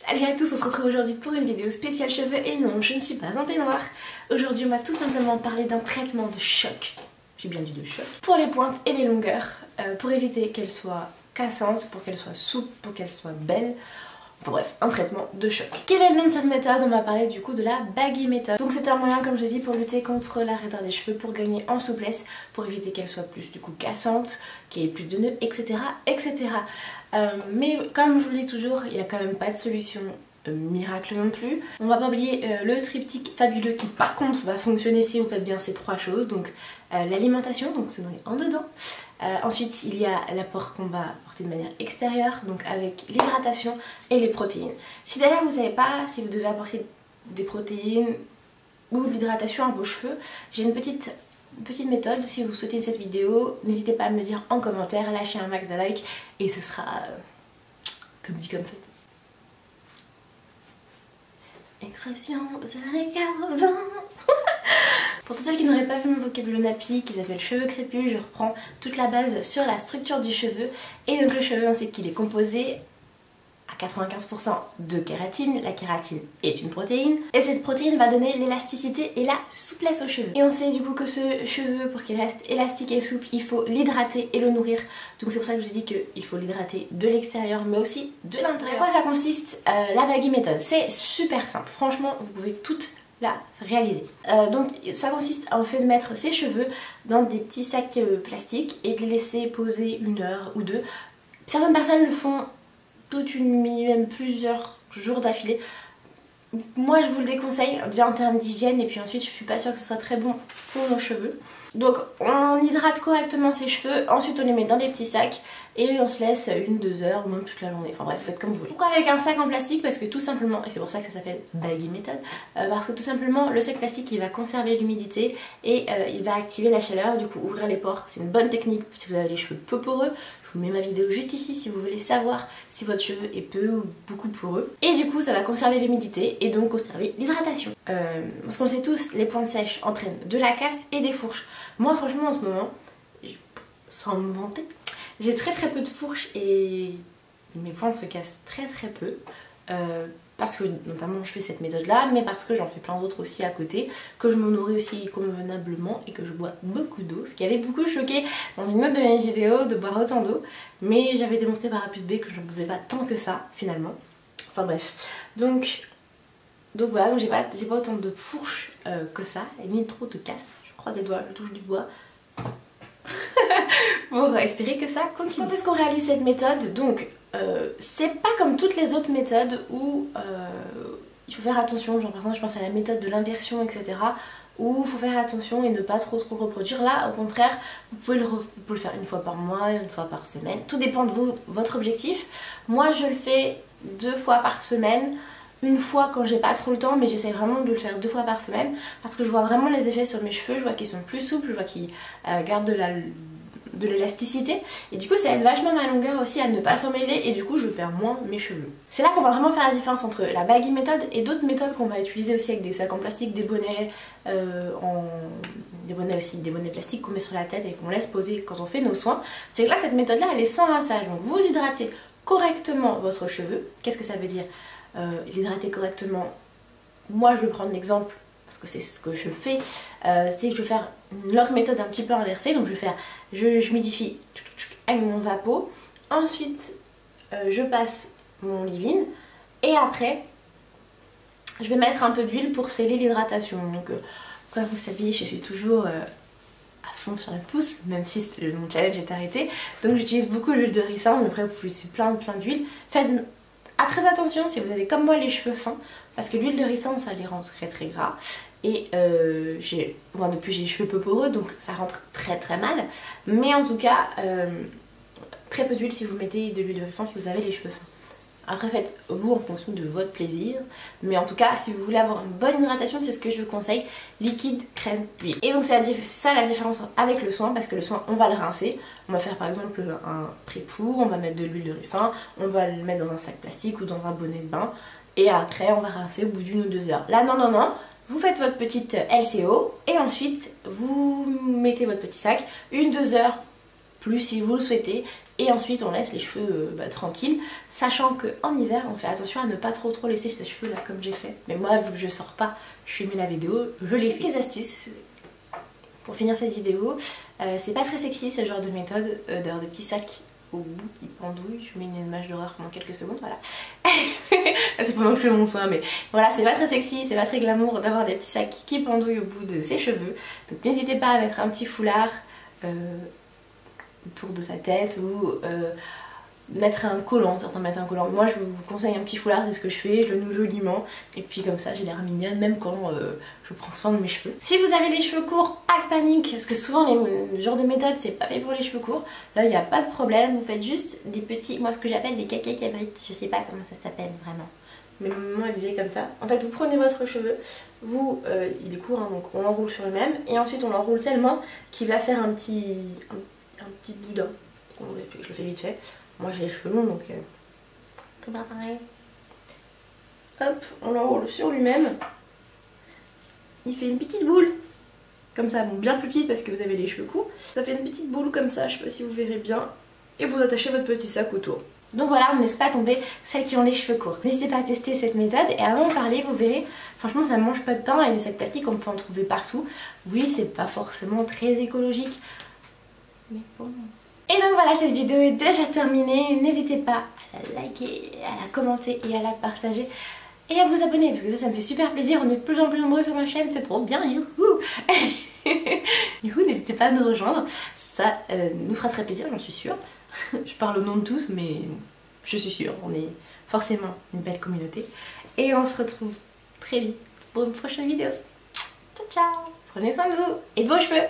Salut à tous, on se retrouve aujourd'hui pour une vidéo spéciale cheveux et non, je ne suis pas en peignoir. Aujourd'hui on va tout simplement parler d'un traitement de choc, j'ai bien dit de choc, pour les pointes et les longueurs, pour éviter qu'elles soient cassantes, pour qu'elles soient souples, pour qu'elles soient belles. Enfin bref, un traitement de choc. Quel est le nom de cette méthode? On va parler du coup de la baggy méthode. Donc c'est un moyen, comme je l'ai dit, pour lutter contre la raideur des cheveux, pour gagner en souplesse, pour éviter qu'elles soient plus du coup cassantes, qu'il y ait plus de nœuds, etc. etc. Mais comme je vous le dis toujours, il n'y a quand même pas de solution miracle non plus. On va pas oublier le triptyque fabuleux qui par contre va fonctionner si vous faites bien ces trois choses. Donc l'alimentation, donc se donner en dedans. Ensuite il y a l'apport qu'on va apporter de manière extérieure, donc avec l'hydratation et les protéines. Si d'ailleurs vous savez pas si vous devez apporter des protéines ou de l'hydratation à vos cheveux, j'ai une petite méthode. Si vous souhaitez cette vidéo, n'hésitez pas à me le dire en commentaire, lâchez un max de likes et ce sera comme dit comme fait. Expression des années 80. Pour toutes celles qui n'auraient pas vu mon vocabulaire nappy qui s'appelle cheveux crépus, je reprends toute la base sur la structure du cheveu. Et donc le cheveu, on sait qu'il est composé à 95% de kératine. La kératine est une protéine et cette protéine va donner l'élasticité et la souplesse au cheveu. Et on sait du coup que ce cheveu, pour qu'il reste élastique et souple, il faut l'hydrater et le nourrir. Donc c'est pour ça que je vous ai dit qu'il faut l'hydrater de l'extérieur mais aussi de l'intérieur. À quoi ça consiste la baggy méthode? C'est super simple, franchement vous pouvez toutes la réaliser. Donc ça consiste en fait de mettre ses cheveux dans des petits sacs plastiques et de les laisser poser 1 heure ou 2. Certaines personnes le font toute une nuit, même plusieurs jours d'affilée. Moi je vous le déconseille, déjà en termes d'hygiène, et puis ensuite je suis pas sûre que ce soit très bon pour nos cheveux. Donc on hydrate correctement ses cheveux, ensuite on les met dans des petits sacs et on se laisse 1-2 heures ou même toute la journée. Enfin bref, faites comme vous voulez. Pourquoi avec un sac en plastique? Parce que tout simplement, et c'est pour ça que ça s'appelle baggy méthode, parce que tout simplement le sac plastique il va conserver l'humidité et il va activer la chaleur, du coup ouvrir les pores. C'est une bonne technique si vous avez les cheveux peu poreux. Je vous mets ma vidéo juste ici si vous voulez savoir si votre cheveu est peu ou beaucoup poreux. Et du coup ça va conserver l'humidité et donc conserver l'hydratation. Parce qu'on le sait tous, les pointes sèches entraînent de la casse et des fourches. Moi franchement en ce moment, sans me vanter, j'ai très peu de fourches et mes pointes se cassent très peu. Parce que notamment je fais cette méthode là, mais parce que j'en fais plein d'autres aussi à côté, que je me nourris aussi convenablement et que je bois beaucoup d'eau, ce qui avait beaucoup choqué dans une autre de mes vidéos de boire autant d'eau, mais j'avais démontré par A plus B que je ne buvais pas tant que ça finalement. Enfin bref, donc voilà, donc j'ai pas autant de fourches que ça, et ni trop de casse. Je croise les doigts, je touche du bois pour espérer que ça continue. Quand est-ce qu'on réalise cette méthode? Donc c'est pas comme toutes les autres méthodes où il faut faire attention, genre par exemple je pense à la méthode de l'inversion, etc., où il faut faire attention et ne pas trop reproduire. Là au contraire vous pouvez le faire 1 fois par mois, 1 fois par semaine, tout dépend de votre objectif. Moi je le fais 2 fois par semaine, 1 fois quand j'ai pas trop le temps, mais j'essaie vraiment de le faire 2 fois par semaine parce que je vois vraiment les effets sur mes cheveux. Je vois qu'ils sont plus souples, je vois qu'ils gardent de l'élasticité et du coup ça aide vachement ma longueur aussi à ne pas s'emmêler et du coup je perds moins mes cheveux. C'est là qu'on va vraiment faire la différence entre la baggy méthode et d'autres méthodes qu'on va utiliser aussi avec des sacs en plastique, des bonnets des bonnets plastiques qu'on met sur la tête et qu'on laisse poser quand on fait nos soins. C'est que là cette méthode là elle est sans rinçage, donc vous hydratez correctement votre cheveu. Qu'est-ce que ça veut dire l'hydrater correctement? Moi je vais prendre l'exemple parce que c'est ce que je fais, c'est que je vais faire une lock méthode un petit peu inversée. Donc je humidifie avec mon vapeau, ensuite je passe mon leave-in et après je vais mettre un peu d'huile pour sceller l'hydratation. Donc comme vous savez je suis toujours à fond sur le pouce, même si mon challenge est arrêté, donc j'utilise beaucoup l'huile de ricin, mais après vous pouvez utiliser plein d'huile. Faites très attention si vous avez comme moi les cheveux fins, parce que l'huile de ricin ça les rend très gras et moi depuis j'ai les cheveux peu poreux donc ça rentre très mal, mais en tout cas très peu d'huile si vous mettez de l'huile de ricin si vous avez les cheveux fins. Après faites-vous en fonction de votre plaisir, mais en tout cas si vous voulez avoir une bonne hydratation c'est ce que je vous conseille, liquide, crème, huile. Et donc c'est ça la différence avec le soin, parce que le soin on va le rincer, on va faire par exemple un pré-pou, on va mettre de l'huile de ricin, on va le mettre dans un sac plastique ou dans un bonnet de bain et après on va rincer au bout d'1 ou 2 heures. Là non, vous faites votre petite LCO et ensuite vous mettez votre petit sac 1-2 heures plus si vous le souhaitez. Et ensuite on laisse les cheveux tranquilles, sachant qu'en hiver on fait attention à ne pas trop laisser ses cheveux là comme j'ai fait. Mais moi vu que je sors pas, je filme la vidéo, je les fais. Quelques astuces pour finir cette vidéo. C'est pas très sexy ce genre de méthode d'avoir des petits sacs au bout qui pendouillent. Je mets une image d'horreur pendant quelques secondes, voilà. C'est pendant que je fais mon soin, mais voilà, c'est pas très sexy, c'est pas très glamour d'avoir des petits sacs qui pendouillent au bout de ses cheveux. Donc n'hésitez pas à mettre un petit foulard autour de sa tête ou mettre un collant, certains mettent un collant. Moi je vous conseille un petit foulard, c'est ce que je fais, je le noue joliment et puis comme ça j'ai l'air mignonne même quand je prends soin de mes cheveux. Si vous avez les cheveux courts, pas de panique, parce que souvent les genres de méthodes c'est pas fait pour les cheveux courts, là il n'y a pas de problème, vous faites juste des petits, moi ce que j'appelle des caquets cabrites, je sais pas comment ça s'appelle vraiment. Mais maman elle disait comme ça. En fait vous prenez votre cheveu, vous, il est court hein, donc on l'enroule sur lui-même et ensuite on l'enroule tellement qu'il va faire un petit boudin. Je le fais vite fait. Moi j'ai les cheveux longs donc tout va pareil. Hop, on l'enroule sur lui-même. Il fait une petite boule. Comme ça, bon bien plus petite parce que vous avez les cheveux courts. Ça fait une petite boule comme ça, je sais pas si vous verrez bien. Et vous attachez votre petit sac autour. Donc voilà, on ne laisse pas tomber celles qui ont les cheveux courts. N'hésitez pas à tester cette méthode et avant de parler, vous verrez, franchement ça ne mange pas de pain et des sacs plastiques on peut en trouver partout. Oui, c'est pas forcément très écologique, mais bon. Et donc voilà, cette vidéo est déjà terminée. N'hésitez pas à la liker, à la commenter et à la partager. Et à vous abonner parce que ça me fait super plaisir. On est de plus en plus nombreux sur ma chaîne, c'est trop bien, youhou. Du coup, n'hésitez pas à nous rejoindre. Ça nous fera très plaisir, j'en suis sûre. Je parle au nom de tous, mais je suis sûre, on est forcément une belle communauté. Et on se retrouve très vite pour une prochaine vidéo. Ciao ciao. Prenez soin de vous et de vos cheveux.